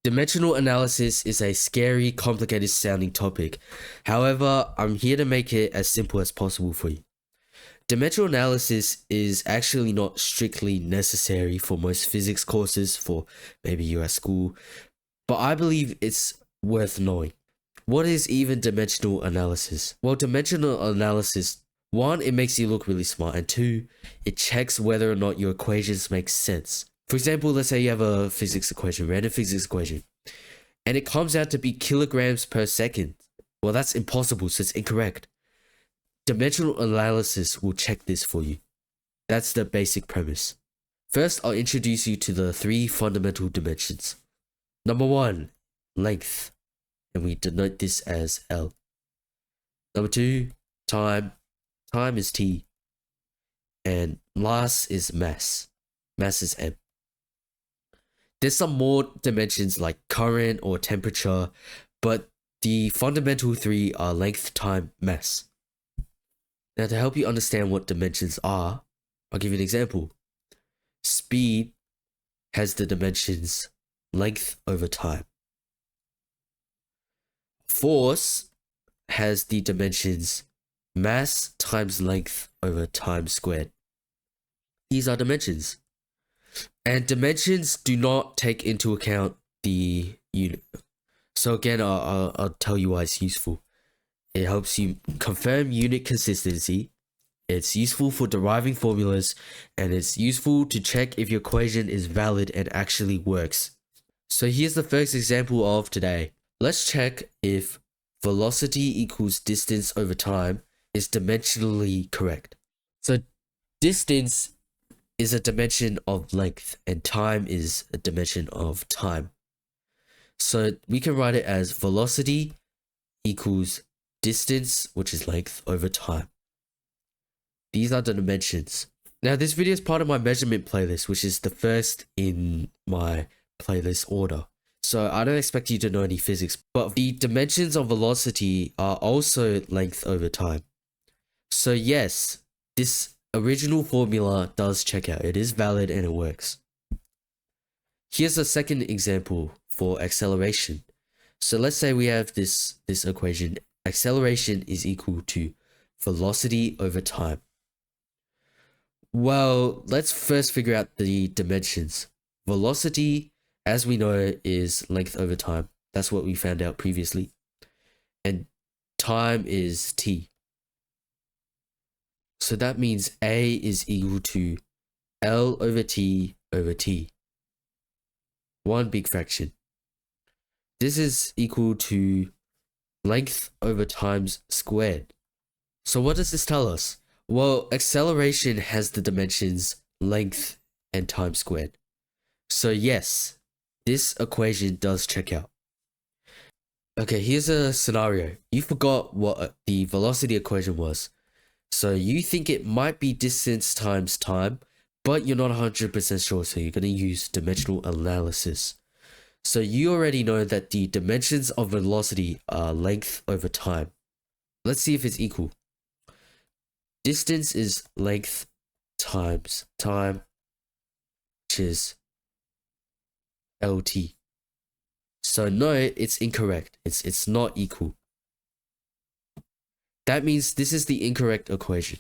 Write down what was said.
Dimensional analysis is a scary, complicated sounding topic. However, I'm here to make it as simple as possible for you. Dimensional analysis is actually not strictly necessary for most physics courses for maybe you at school, but I believe it's worth knowing. What is even dimensional analysis? Well, dimensional analysis, one, it makes you look really smart, and two, it checks whether or not your equations make sense. For example, let's say you have a physics equation, random physics equation, and it comes out to be kilograms per second. Well, that's impossible, so it's incorrect. Dimensional analysis will check this for you. That's the basic premise. First, I'll introduce you to the three fundamental dimensions. Number one, length, and we denote this as L. Number two, time. Time is T. And last is mass. Mass is M. There's some more dimensions like current or temperature, but the fundamental three are length, time, mass. Now, to help you understand what dimensions are, I'll give you an example. Speed has the dimensions length over time. Force has the dimensions mass times length over time squared. These are dimensions. And dimensions do not take into account the unit. So again, I'll tell you why it's useful. It helps you confirm unit consistency. It's useful for deriving formulas, and it's useful to check if your equation is valid and actually works. So here's the first example of today. Let's check if velocity equals distance over time is dimensionally correct. So distance is a dimension of length and time is a dimension of time. So we can write it as velocity equals distance, which is length, over time. These are the dimensions. Now, this video is part of my measurement playlist, which is the first in my playlist order. So I don't expect you to know any physics, but the dimensions of velocity are also length over time. So yes, this original formula does check out. It is valid and it works. Here's a second example for acceleration. So let's say we have this equation. Acceleration is equal to velocity over time. Well, let's first figure out the dimensions. Velocity, as we know, is length over time. That's what we found out previously. And time is t. So that means A is equal to L over T over T. One big fraction. This is equal to length over times squared. So what does this tell us? Well, acceleration has the dimensions length and time squared. So yes, this equation does check out. Okay, here's a scenario. You forgot what the velocity equation was. So you think it might be distance times time, but you're not 100% sure, so you're going to use dimensional analysis. So you already know that the dimensions of velocity are length over time. Let's see if it's equal. Distance is length times time, which is LT. So no, it's incorrect. It's not equal. That means this is the incorrect equation.